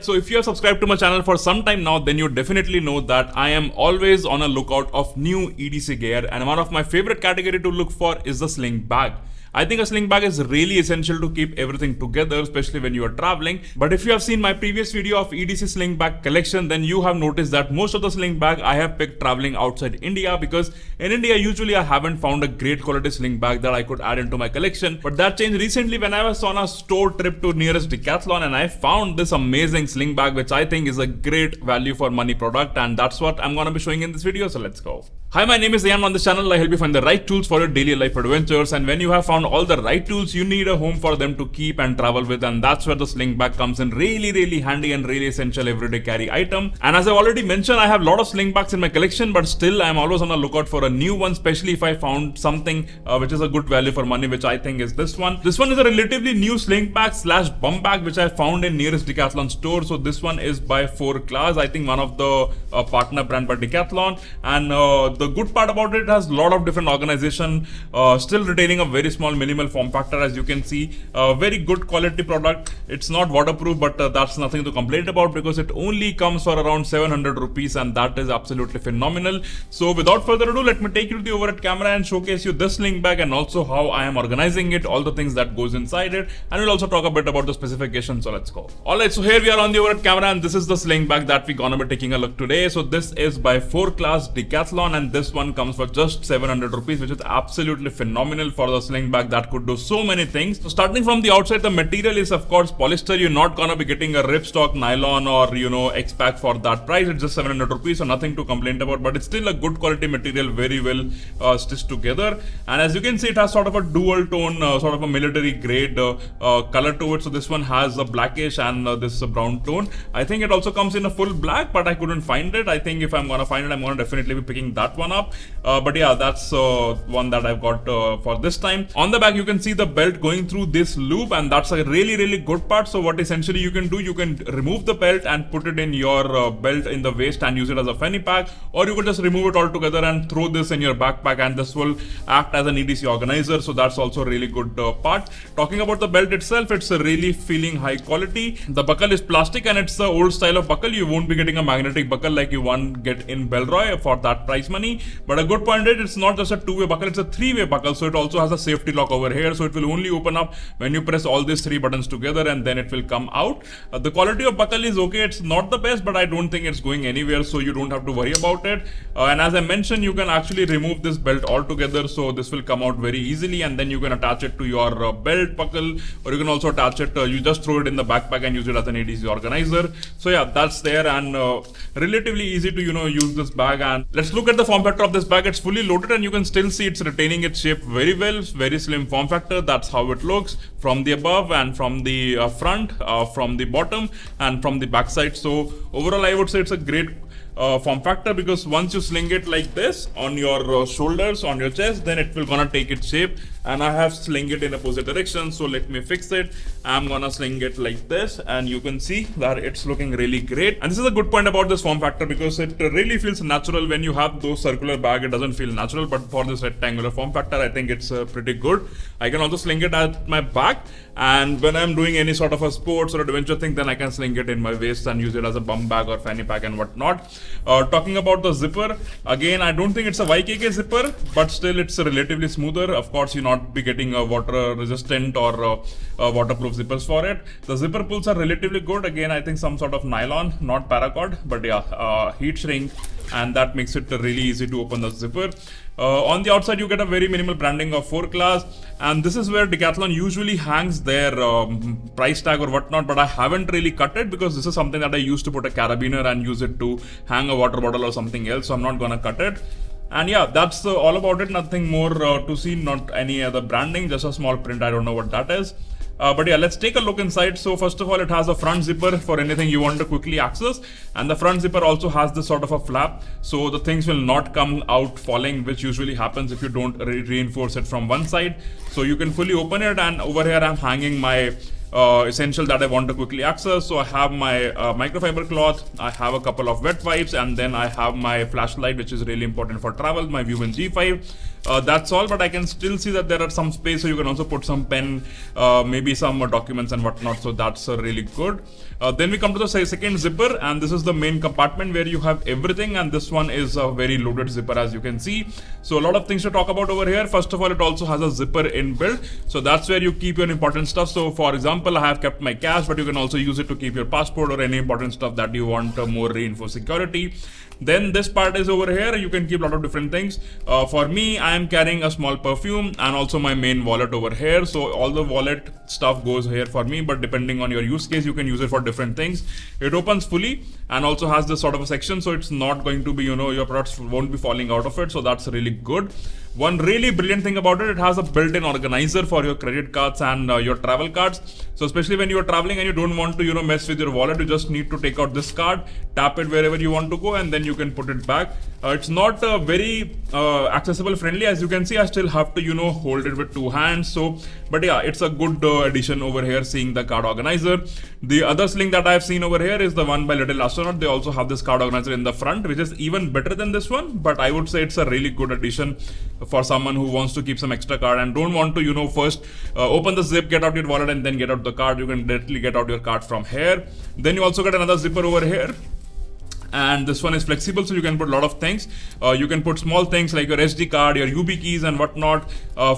So if you have subscribed to my channel for some time now, then you definitely know that I am always on a lookout of new EDC gear, and one of my favorite category to look for is the sling bag. I think a sling bag is really essential to keep everything together, especially when you are traveling. But if you have seen my previous video of EDC sling bag collection, then you have noticed that most of the sling bag I have picked traveling outside India, because in India usually I haven't found a great quality sling bag that I could add into my collection. But that changed recently when I was on a store trip to nearest Decathlon and I found this amazing sling bag, which I think is a great value for money product, and that's what I'm gonna be showing in this video. So let's go. Hi, my name is Ayan. On this channel I help you find the right tools for your daily life adventures, and when you have found all the right tools, you need a home for them to keep and travel with, and that's where the sling bag comes in really handy and really essential everyday carry item. And as I've already mentioned, I have a lot of sling bags in my collection, but still I'm always on the lookout for a new one, especially if I found something which is a good value for money, which I think is this one. This one is a relatively new sling bag slash bum bag which I found in nearest Decathlon store. So this one is by 4 Class, I think one of the partner brand by Decathlon, and the good part about it has a lot of different organization, still retaining a very small minimal form factor. As you can see, very good quality product. It's not waterproof, but that's nothing to complain about because it only comes for around 700 rupees, and that is absolutely phenomenal. So without further ado, let me take you to the overhead camera and showcase you this sling bag and also how I am organizing it, all the things that goes inside it, and we'll also talk a bit about the specifications. So let's go. Alright, so here we are on the overhead camera, and this is the sling bag that we're gonna be taking a look today. So this is by 4 Class Decathlon, and this one comes for just 700 rupees, which is absolutely phenomenal for the sling bag that could do so many things. So starting from the outside, the material is of course polyester. You're not gonna be getting a ripstock nylon or X-Pack for that price. It's just 700 rupees, so nothing to complain about, but it's still a good quality material, very well stitched together. And as you can see, it has sort of a dual tone, sort of a military grade color to it. So this one has a blackish and this is a brown tone. I think it also comes in a full black, but I couldn't find it. I think if I'm gonna find it, I'm gonna definitely be picking that one up. But yeah, that's one that I've got for this time. On the back, you can see the belt going through this loop, and that's a really good part. So what essentially you can do, you can remove the belt and put it in your belt in the waist and use it as a fanny pack, or you could just remove it altogether and throw this in your backpack, and this will act as an EDC organizer. So that's also a really good part. Talking about the belt itself, it's a really feeling high quality. The buckle is plastic and it's the old style of buckle. You won't be getting a magnetic buckle like you won't get in Belroy for that price money. But a good point is it's not just a two-way buckle, it's a three-way buckle. So it also has a safety lock over here, so it will only open up when you press all these 3 buttons together, and then it will come out. The quality of buckle is okay. It's not the best, but I don't think it's going anywhere, so you don't have to worry about it. And as I mentioned, you can actually remove this belt altogether, so this will come out very easily, and then you can attach it to your belt buckle, or you can also attach it, you just throw it in the backpack and use it as an EDC organizer. So yeah, that's there, and relatively easy to use this bag. And let's look at the form factor of this bag. It's fully loaded, and you can still see it's retaining its shape very well. Very slim form factor. That's how it looks from the above and from the front, from the bottom and from the back side. So overall, I would say it's a great form factor, because once you sling it like this on your shoulders, on your chest, then it will gonna take its shape. And I have sling it in opposite direction, so let me fix it. I'm gonna sling it like this, and you can see that it's looking really great. And this is a good point about this form factor, because it really feels natural. When you have those circular bag, it doesn't feel natural, but for this rectangular form factor, I think it's pretty good. I can also sling it at my back, and when I'm doing any sort of a sports or adventure thing, then I can sling it in my waist and use it as a bum bag or fanny pack and whatnot. Talking about the zipper, again, I don't think it's a YKK zipper, but still it's relatively smoother. Of course, you're not be getting a water resistant or waterproof zippers for it. The zipper pulls are relatively good. Again, I think some sort of nylon, not paracord, but yeah, heat shrink, and that makes it really easy to open the zipper. On the outside, you get a very minimal branding of 4 Class, and this is where Decathlon usually hangs their price tag or whatnot, but I haven't really cut it because this is something that I used to put a carabiner and use it to hang a water bottle or something else, so I'm not gonna cut it. And yeah, that's all about it. Nothing more to see, not any other branding, just a small print. I don't know what that is. But yeah, let's take a look inside. So first of all, it has a front zipper for anything you want to quickly access, and the front zipper also has this sort of a flap, so the things will not come out falling, which usually happens if you don't reinforce it from one side. So you can fully open it, and over here I'm hanging my essential that I want to quickly access. So I have my microfiber cloth, I have a couple of wet wipes, and then I have my flashlight, which is really important for travel, my View-In G5. That's all, but I can still see that there are some space, so you can also put some pen, maybe some documents and whatnot, so that's really good. Then we come to the second zipper, and this is the main compartment where you have everything, and this one is a very loaded zipper, as you can see. So a lot of things to talk about over here. First of all, it also has a zipper inbuilt, so that's where you keep your important stuff. So for example, I have kept my cash, but you can also use it to keep your passport or any important stuff that you want more reinforced security. Then this part is over here, you can keep a lot of different things. For me, I am carrying a small perfume and also my main wallet over here. So all the wallet stuff goes here for me, but depending on your use case, you can use it for different things. It opens fully and also has this sort of a section, so it's not going to be, your products won't be falling out of it. So that's really good. One really brilliant thing about it, it has a built-in organizer for your credit cards and your travel cards. So especially when you are traveling and you don't want to, mess with your wallet, you just need to take out this card, tap it wherever you want to go, and then you can put it back. It's not very accessible friendly, as you can see. I still have to, hold it with two hands. So, but yeah, it's a good addition over here, seeing the card organizer. The other sling that I've seen over here is the one by Little Astronaut. They also have this card organizer in the front, which is even better than this one. But I would say it's a really good addition for someone who wants to keep some extra card and don't want to, first open the zip, get out your wallet, and then get out the card. You can directly get out your card from here. Then you also get another zipper over here. And this one is flexible, so you can put a lot of things. You can put small things like your SD card, your UB keys and whatnot.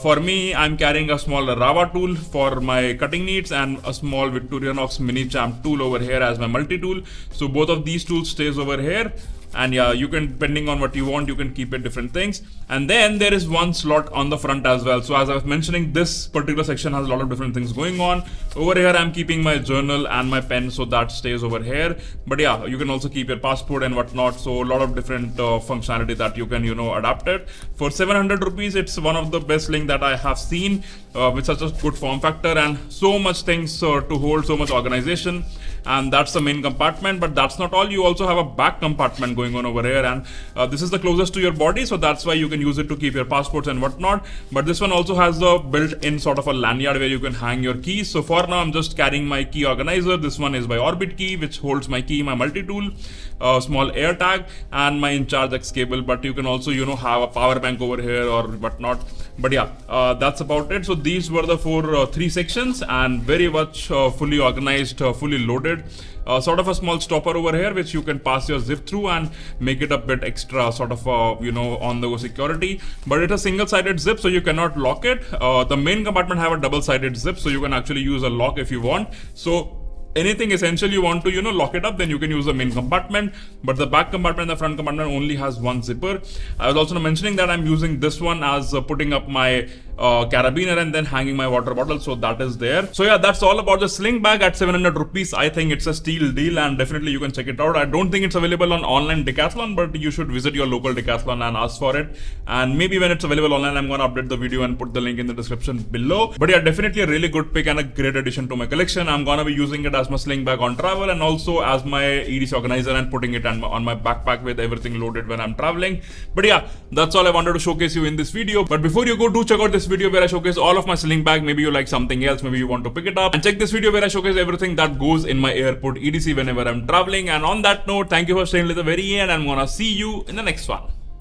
For me, I'm carrying a small Rava tool for my cutting needs and a small Victorinox mini champ tool over here as my multi-tool. So both of these tools stays over here. And yeah, you can, depending on what you want, you can keep it different things. And then there is one slot on the front as well. So as I was mentioning, this particular section has a lot of different things going on. Over here, I'm keeping my journal and my pen, so that stays over here. But yeah, you can also keep your passport and whatnot. So a lot of different functionality that you can, adapt it. For 700 rupees, it's one of the best link that I have seen with such a good form factor and so much things to hold, so much organization. And that's the main compartment, but that's not all. You also have a back compartment going on over here, and this is the closest to your body, so that's why you can use it to keep your passports and whatnot. But this one also has the built-in sort of a lanyard where you can hang your keys. So for now, I'm just carrying my key organizer. This one is by Orbit Key, which holds my key, my multi-tool, small air tag, and my InCharge X cable. But you can also, have a power bank over here or whatnot. But yeah, that's about it. So these were the three sections, and very much fully organized, fully loaded. Sort of a small stopper over here, which you can pass your zip through and make it a bit extra sort of on the go security. But it's a single-sided zip, so you cannot lock it. The main compartment have a double-sided zip, so you can actually use a lock if you want. So anything essential you want to lock it up, then you can use the main compartment. But the back compartment and the front compartment only has one zipper. I was also mentioning that I'm using this one as putting up my carabiner and then hanging my water bottle, so that is there. So yeah, that's all about the sling bag at 700 rupees. I think it's a steal deal, and definitely you can check it out. I don't think it's available on online Decathlon, but you should visit your local Decathlon and ask for it. And maybe when it's available online, I'm gonna update the video and put the link in the description below. But yeah, definitely a really good pick and a great addition to my collection. I'm gonna be using it as my sling bag on travel and also as my EDC organizer and putting it on my backpack with everything loaded when I'm traveling. But yeah, that's all I wanted to showcase you in this video. But before you go, do check out this video where I showcase all of my sling bag. Maybe you like something else, maybe you want to pick it up, and check this video where I showcase everything that goes in my airport EDC whenever I'm traveling. And on that note, thank you for staying till the very end. I'm gonna see you in the next one.